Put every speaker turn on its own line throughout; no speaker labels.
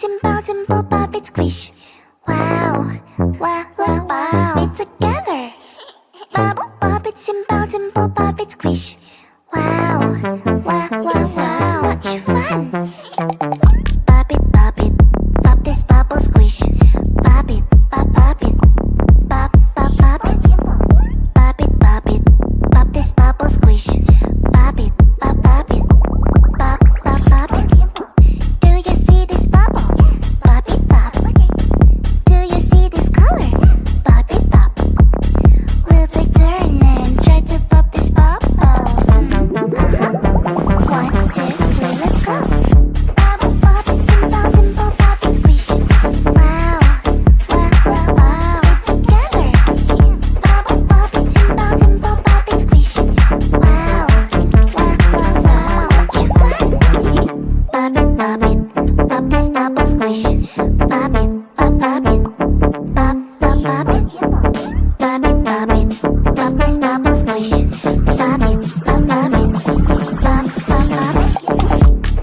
and bounce and bop, bop it, squish. Wow, wow, let's bop it together. Bubble, bop it and bounce and bop, bop it, squish. Wow, wow, wow, so much fun. Bop it, bop this bubble, squish. Bop it, bop it, bop, bop, bop it. Bop it, bop this bubble, squish. Bop it, bop it, bop, bop, bop it. Do you see this bubble? Bop it, bop. Do you see this color? Bop it, bop. We'll take turn and try to pop this bubble. 1, 2, 3, let's go. Bubble, pop it, and bounce and bop, pop it, squish. Wow, wow, wow, wow, it's together. Bubble, pop it, and bounce and bop, pop it, squish. Wow, wow, wow, so much fun. Bop this bubble, squish. Bop it, bop it, bop, bop, bop it. Bop it, bop this bubble, squish. Bop it, bop it, bop, bop, bop it.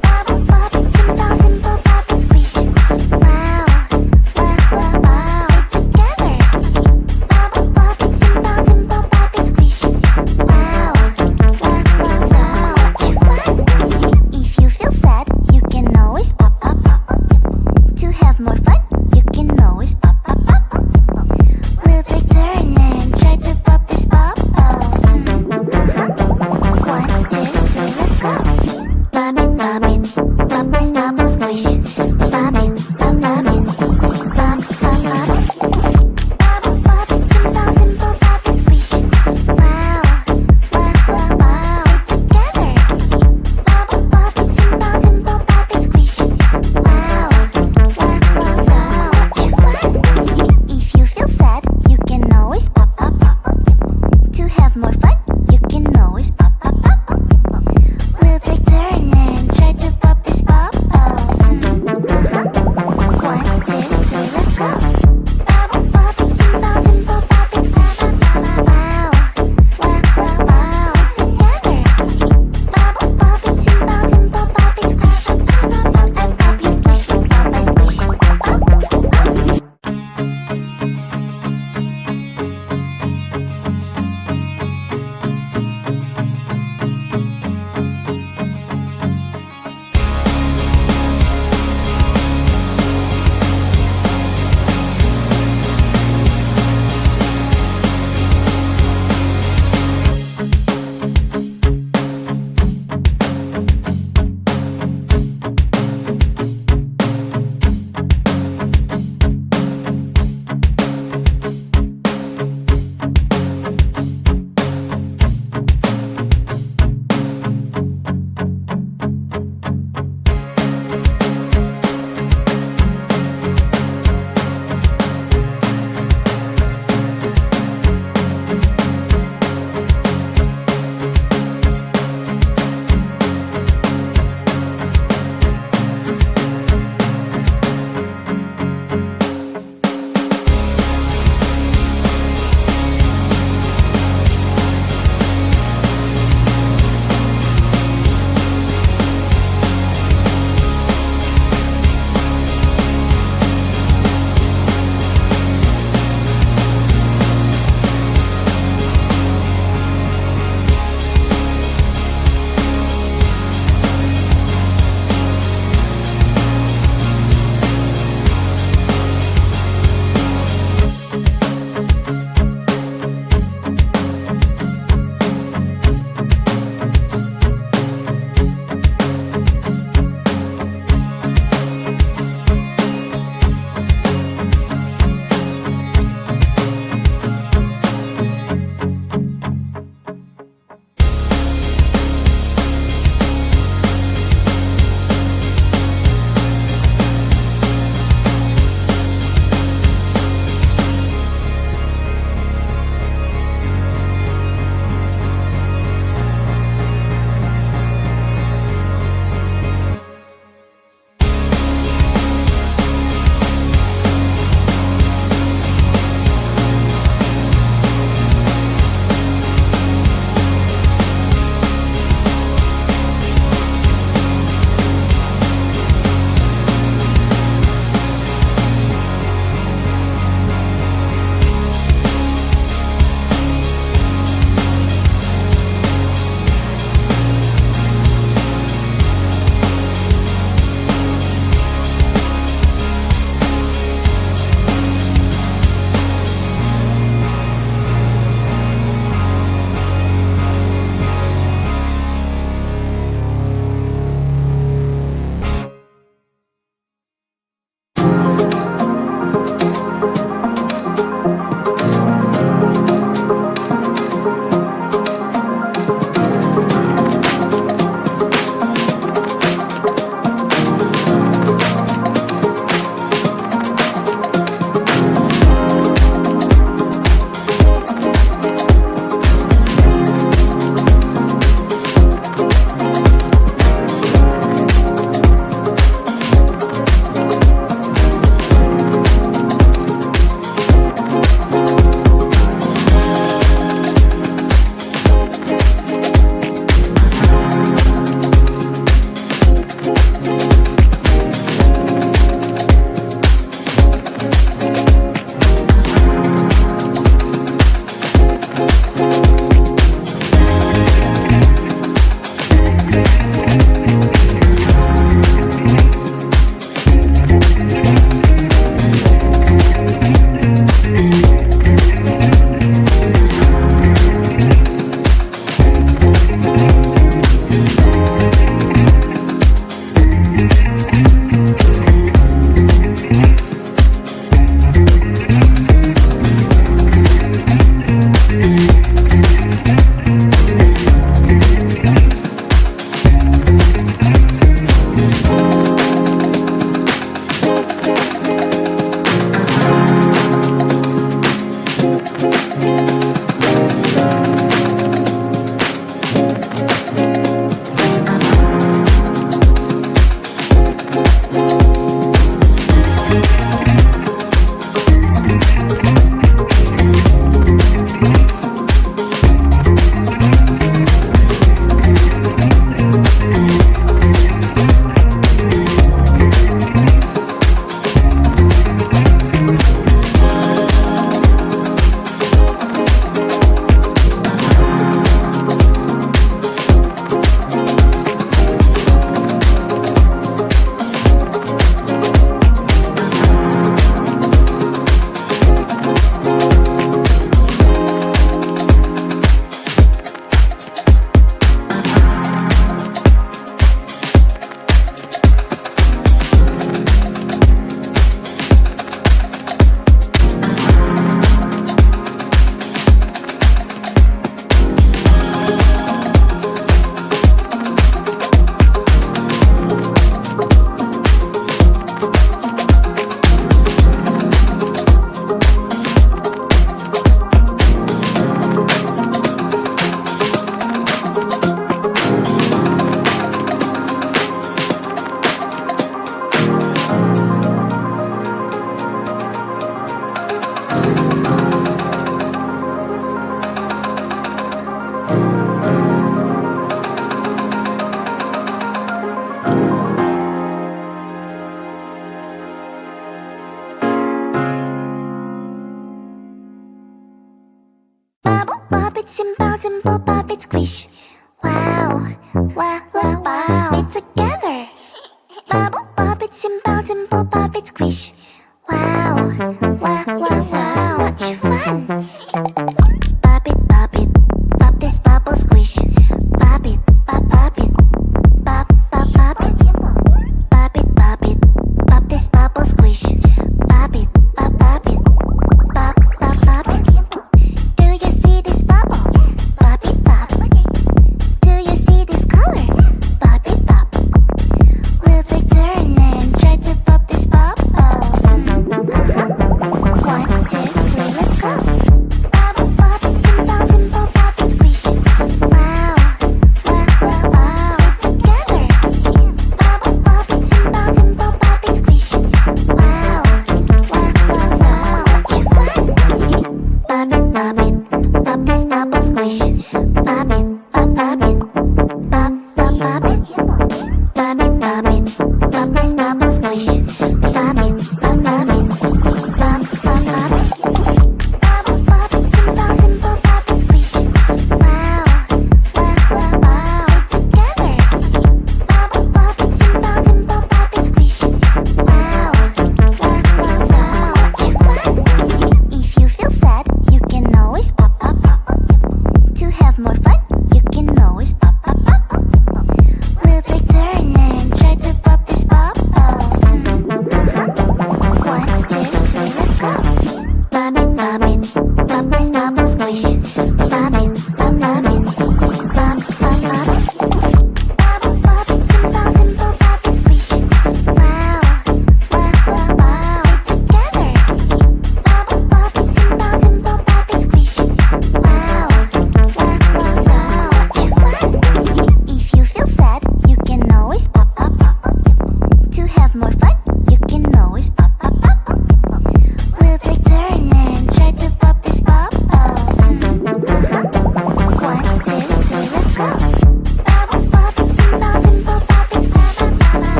Bubble, pop it, and bounce and bop, pop it, squish. Wow, wow, wow, wow, it's together. Bubble, pop it, and bounce and bop, pop it, squish. Wow, wow, wow, so much fun. If you feel sad, you can always pop, pop, pop. To have more fun, you can always pop, pop, pop. We'll take turn and try to pop these bubbles. 1, 2, 3, let's go. Pop it, pop this bubble, squish. Pop it, pop it, pop, pop, pop it. Bubble, pop it, and bounce and bop, pop it, squish. Wow, wow, wow, wow, it's together. Bubble, pop it, and bounce and bop, pop it, squish. Wow, wow, wow, so it, simple, dimple, pop it, squish. Wow, wow, let's pop it together. Bubble, pop it, simple, dimple, pop it, squish. Wow, wow, wow, wow, much fun.